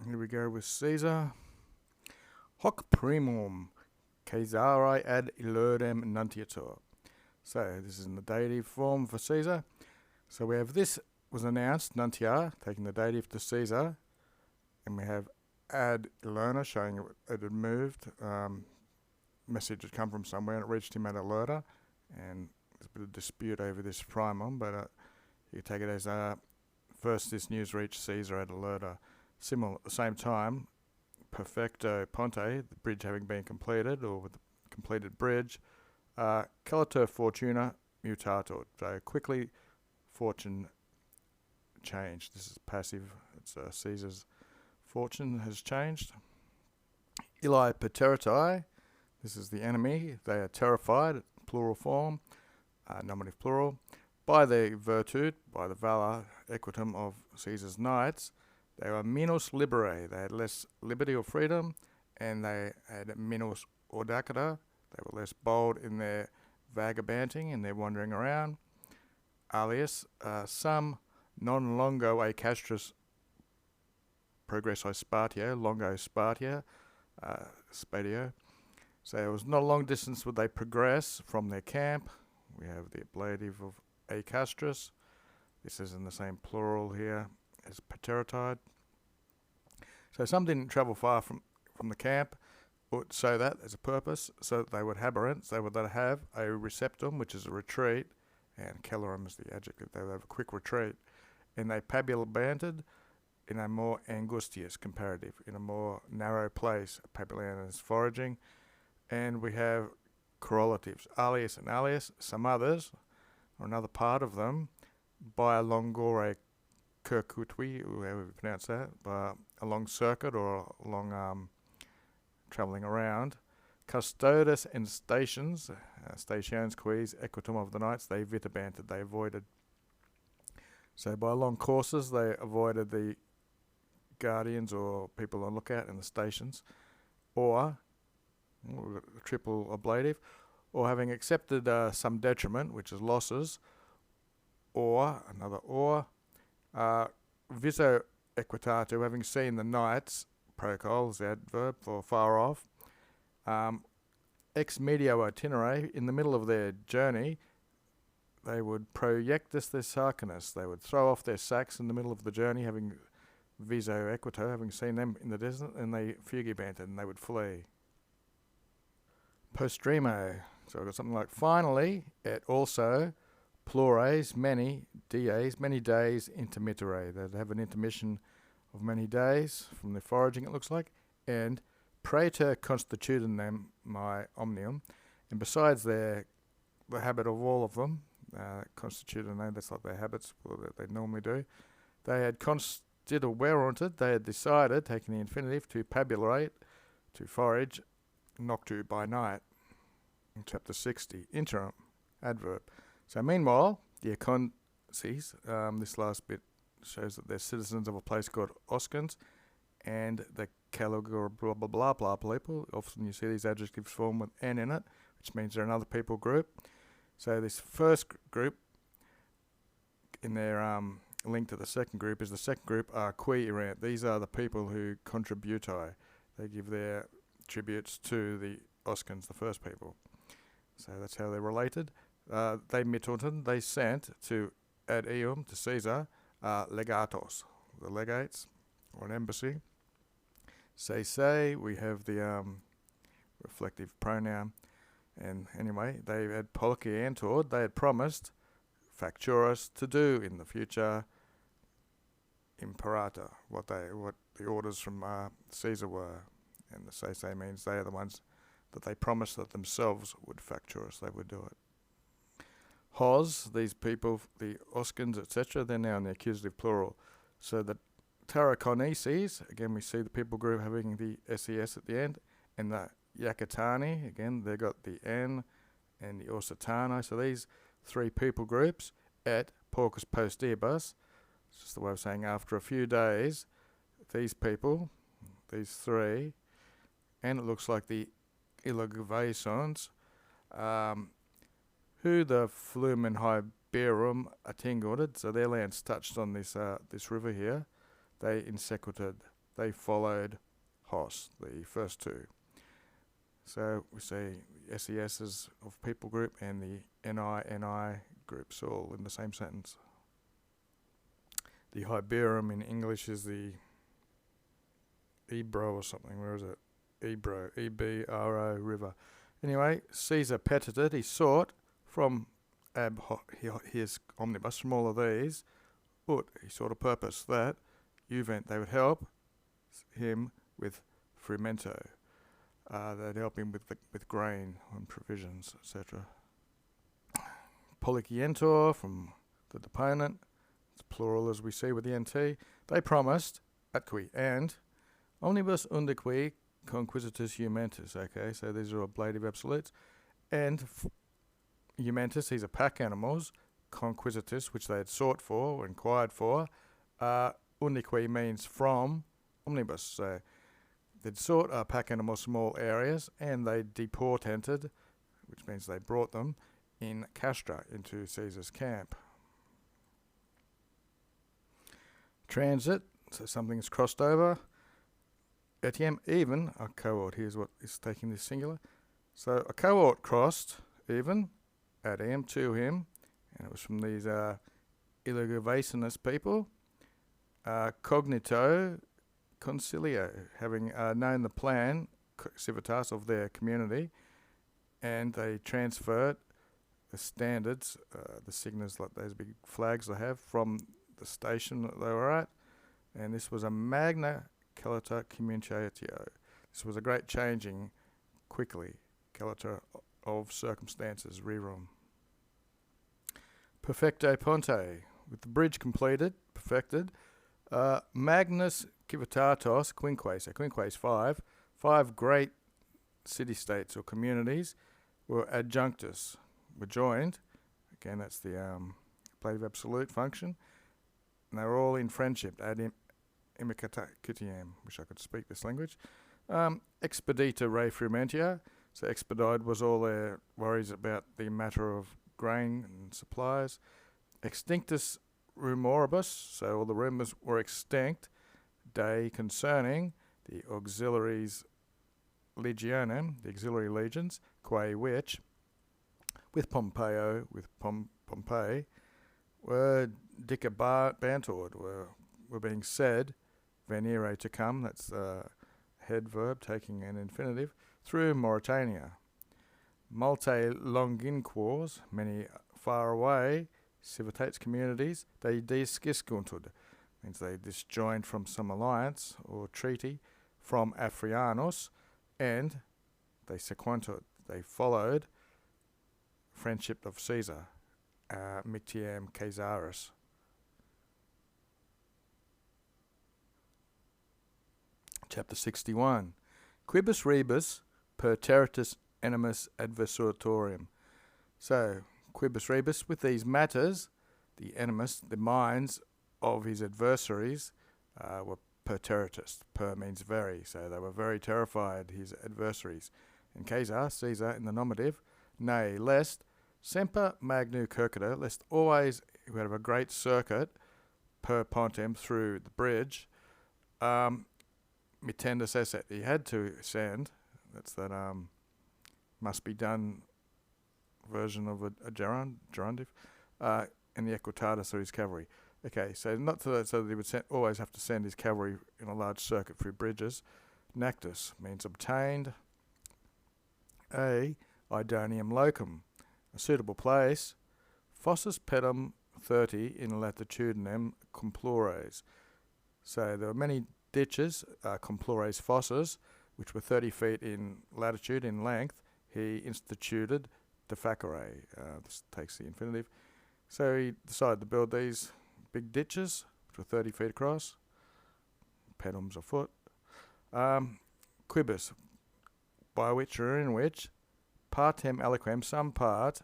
Here we go with Caesar. Hoc primum Caesari ad illudem nuntiatur. So this is in the dative form for Caesar. So we have this was announced, nuntia, taking the dative to Caesar. And we have ad illerna, showing it had moved. Message had come from somewhere and it reached him at Alerta. And there's a bit of dispute over this primum, but you take it as first this news reached Caesar at Alerta. Similar at the same time, Perfecto Ponte, the bridge having been completed, or with the completed bridge, Calatur Fortuna Mutator. So quickly, fortune changed. This is passive. It's Caesar's fortune has changed. Ili Pateratai, this is the enemy. They are terrified, plural form, nominative plural, by the virtute, by the valor, equitum of Caesar's knights. They were minus libere, they had less liberty or freedom, and they had minus audacita, they were less bold in their vagabonding and their wandering around. Alias, some non longo a castris progresso Spartio, longo Spartia, Spadio. So it was not a long distance would they progress from their camp. We have the ablative of a castris. This is in the same plural here as pateratide. So some didn't travel far from the camp, but so that as a purpose, so that they would haberent, they would have a receptum, which is a retreat, and celerum is the adjective, they would have a quick retreat, and they pabulanted in a more angustious comparative, in a more narrow place. Pabulanted is foraging, and we have correlatives, alias and alias, some others, or another part of them, by a longore circuitui, however you pronounce that, a long circuit or a long travelling around. Custodes and stations, stations quis equitum of the knights, they vitabanted, they avoided. So by long courses, they avoided the guardians or people on lookout in the stations, or triple ablative, or having accepted some detriment, which is losses, or another or, viso equitatu, having seen the knights, procol is the adverb for far off, ex medio itinere, in the middle of their journey, they would projectus their sarcanus, they would throw off their sacks in the middle of the journey, having viso equito, having seen them in the distance, and they fugibanted, and they would flee. Postremo, so I've got something like finally, et also, plures, many, dies, many days, intermittere. They'd have an intermission of many days from their foraging, it looks like, and praeter constituendum my omnium, and besides the habit of all of them, constituendum, that's like their habits, that they normally do, they had constituted, they had decided, taking the infinitive, to pabulate, to forage, noctu by night, in chapter 60, interim, adverb. So meanwhile, the Aconces, this last bit shows that they're citizens of a place called Oscans, and the Calogor blah blah blah blah people. Often you see these adjectives form with N in it, which means they're another people group. So this first group, in their link to the second group, is the second group are qui erant. These are the people who contributi. They give their tributes to the Oscans, the first people. So that's how they're related. They mittunten, they sent to ad eum, to Caesar, legatos, the legates, or an embassy. Say, we have the reflective pronoun. And anyway, they had policiantor, they had promised facturus to do in the future imperata, what the orders from Caesar were. And the say means they are the ones that they promised that themselves would facturus, they would do it. Hos, these people, the Oscans, etc., they're now in the accusative plural. So the Tarraconenses, again we see the people group having the SES at the end, and the Yakatani, again they got the N and the Orsitano. So these three people groups at Porcus Postibus, it's just the way of saying after a few days, these people, these three, and it looks like the Ilogavaisons, who the Flumen Hyberum attingorted, so their lands touched on this river here, they insequited, they followed Hos, the first two. So we see SESs of people group and the NI groups all in the same sentence. The Hyberum in English is the Ebro or something. Where is it? Ebro, E-B-R-O river. Anyway, Caesar petited, he sought from his omnibus, from all of these, he sought a purpose that they would help him with frumento. They'd help him with grain and provisions, etc. Policientor from the deponent, it's plural as we see with the NT. They promised atqui and omnibus undiqui conquisitus humentus. Okay, so these are ablative absolutes. And humentus, these are pack animals. Conquisitus, which they had sought for or inquired for. Undiqui means from omnibus. So they'd sought pack animals small areas and they deportented, which means they brought them in castra into Caesar's camp. Transit, so something's crossed over. Etiam, even a cohort. Here's what is taking this singular. So a cohort crossed even etiam to him, and it was from these Illigovacinus people. Cognito concilio, having known the plan civitas of their community, and they transferred the standards, the signas, like those big flags they have, from the station that they were at, and this was a magna celata communicatio. This was a great changing quickly, celata of circumstances, rerum. Perfecto ponte, with the bridge perfected, magnus civitatos quinque, so quinque is five great city-states or communities were adjunctus, were joined. Again, that's the ablative absolute function. And they were all in friendship, ad imicatiam, wish I could speak this language. Expedita re frumentia, so expedite was all their worries about the matter of grain and supplies. Extinctus rumoribus, so all the rumours were extinct, concerning the auxiliaries legionem, the auxiliary legions, quae which, with Pompeo, Pompey, were dicabantored, were being said, venire to come, that's head verb taking an infinitive, through Mauritania. Multe longinquors, many far away, civitates communities, they disciscuntud, means they disjoined from some alliance or treaty from Afrianos, and they sequentud, they followed friendship of Caesar, Mictiam Caesaris. Chapter 61. Quibus rebus per territus animus adversatorium. So, quibus rebus, with these matters, the animus, the minds of his adversaries, were per territus. Per means very, so they were very terrified, his adversaries. In Caesar, in the nominative, nay, lest semper magnu circuita, lest always he would have a great circuit per pontem through the bridge, mitendus esset, he had to send, that's that must be done version of a gerundive, in the equitatis or his cavalry. Okay, so not so that he would always have to send his cavalry in a large circuit through bridges. Nactus means obtained. A idonium locum, a suitable place. Fossus pedum 30 in latitudinem complores. So there were many ditches, complores fosses, which were 30 feet in latitude, in length. He instituted defacere. This takes the infinitive. So he decided to build these big ditches, which were 30 feet across. Pedums a foot. Quibus, by which or in which, partem aliquem, some part,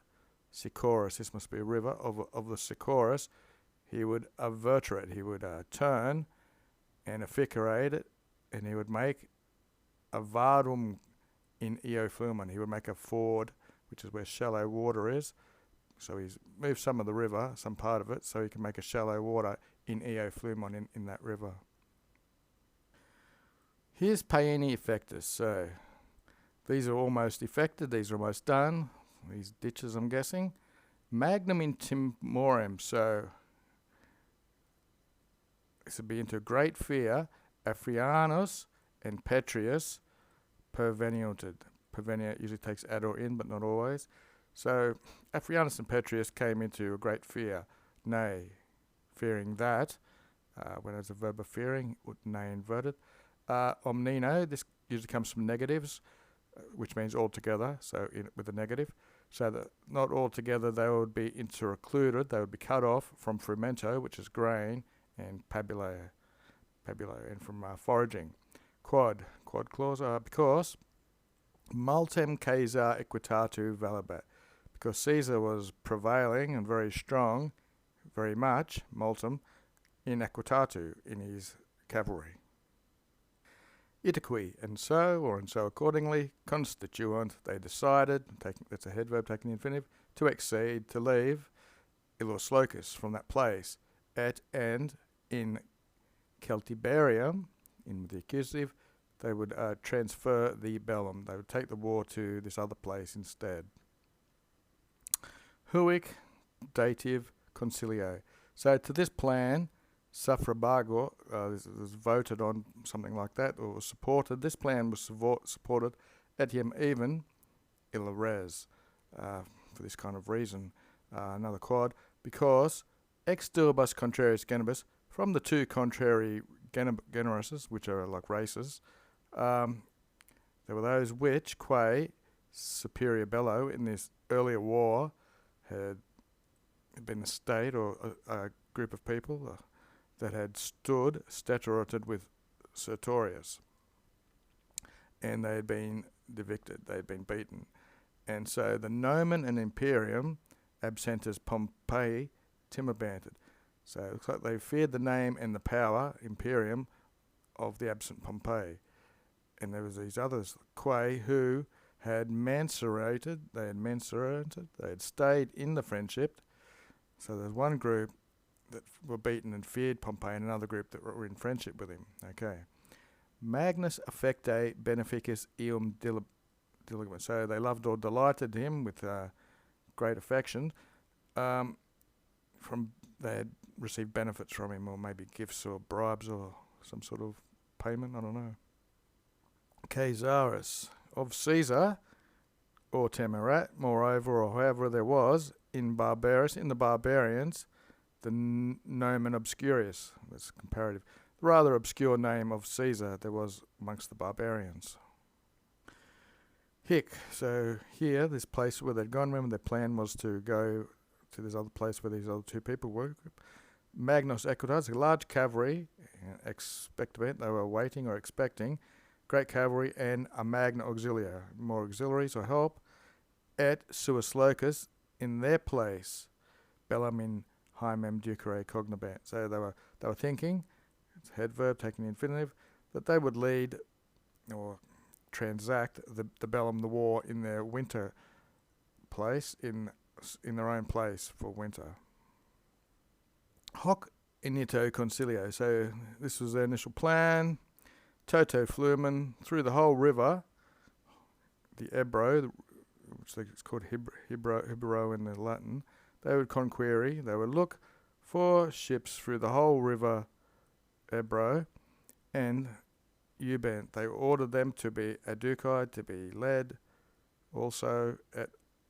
Sicorus, this must be a river, of the Sicorus, he would averterate, he would turn and efficerate it, and he would make a vardum in Eoflumen. He would make a ford, which is where shallow water is. So he's moved some of the river, some part of it, so he can make a shallow water in Eoflumen, in that river. Here's Paeni effectus. So these are almost effected. These are almost done. These ditches, I'm guessing. Magnum in timorem. So this would be into great fear. Afrianus and Petrius perveniented. Pervenia usually takes ad or in, but not always. So Afrianus and Petrius came into a great fear. Nay, fearing that, when it's a verb of fearing, nay inverted. Omnino, this usually comes from negatives, which means altogether, so with a negative. So that not altogether they would be intercluded, they would be cut off from frumento, which is grain, and pabulo, and from foraging. Quad clause, because multem Caesar equitatu valebat, because Caesar was prevailing and very strong, very much, multum, in equitatu, in his cavalry. Itaque, and so accordingly, constituent, they decided, that's a head verb taking the infinitive, to exceed, to leave, Ilos locus, from that place, at and in Celtiberium, in the accusative, they would transfer the bellum. They would take the war to this other place instead. Huic, dative, concilio. So to this plan, suffrabago, this was voted on, something like that, or was supported. This plan was supported etiam even illa res, for this kind of reason. Another quad, because ex duobus contrarius genibus, from the two contrary generuses, which are like races, there were those which, qua superior bello, in this earlier war, had been a state or a group of people that had stood staturated with Sertorius, and they had been evicted, they had been beaten. And so the nomen and imperium absentus Pompeii timobanted. So it looks like they feared the name and the power, imperium, of the absent Pompey. And there was these others, Quae, who had mancerated, they had stayed in the friendship. So there's one group that were beaten and feared Pompey, and another group that were in friendship with him. Okay. Magnus affecte beneficus eum diligament. So they loved or delighted him with great affection. They had received benefits from him, or maybe gifts or bribes or some sort of payment, I don't know. Caesaris, of Caesar, or Temerat, moreover, or however there was, in the barbarians, the nomen obscurius, that's comparative, the rather obscure name of Caesar there was amongst the barbarians. Hic, so here, this place where they'd gone, remember their plan was to go to this other place where these other two people were. Magnos equitas, a large cavalry, expectament, they were waiting or expecting, great cavalry, and a magna auxilia, more auxiliaries or help, at suis locus, in their place, bellum in hymen ducere cognabant. So they were thinking, it's head verb taking the infinitive, that they would lead or transact the bellum, the war, in their winter place, in their own place for winter. Hoc inito concilio. So this was their initial plan. Toto flumen through the whole river, the Ebro, which is called Hibro in the Latin. They would conqueri, they would look for ships through the whole river Ebro, and Ubent. They ordered them to be educated, to be led, also at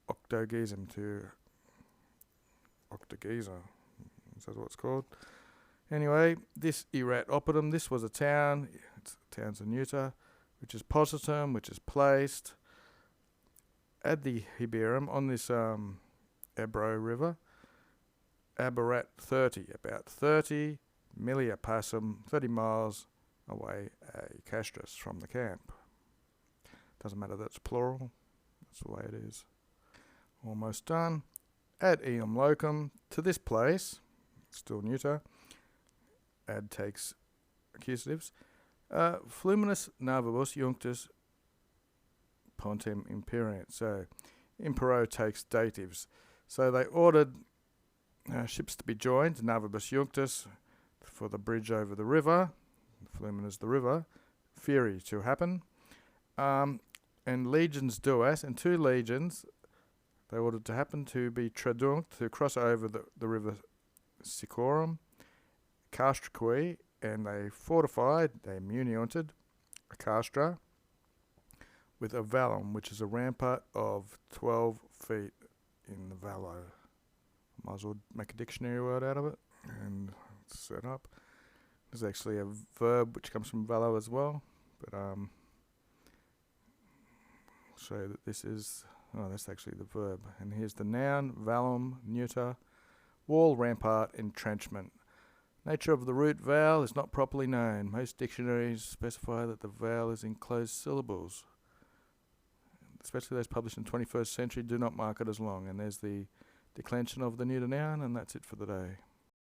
Octogesum, to Octogesa. Is that what it's called? Anyway, this erat opidum, this was a town, towns in Utah, which is positum, which is placed at the Hiberum on this Ebro River, Aberat 30, about 30 millia passum, 30 miles away, Castris from the camp. Doesn't matter that it's plural, that's the way it is. Almost done. Ad eum locum, to this place, still neuter, ad takes accusatives, fluminus navibus junctus pontem imperient. So impero takes datives. So they ordered ships to be joined, navibus junctus, for the bridge over the river. Flumen is the river. fury to happen. And legions duas, and 2 legions they ordered to happen to be tradunc, to cross over the river Sicorum, Castraque, and they fortified, they munionted Castra with a vallum, which is a rampart of 12 feet in the vallo. Might as well make a dictionary word out of it and set up. There's actually a verb which comes from vallo as well, but show that this is, that's actually the verb. And here's the noun, vallum, neuter, wall, rampart, entrenchment. Nature of the root vowel is not properly known. Most dictionaries specify that the vowel is in closed syllables, especially those published in the 21st century do not mark it as long. And there's the declension of the neuter noun, and that's it for the day.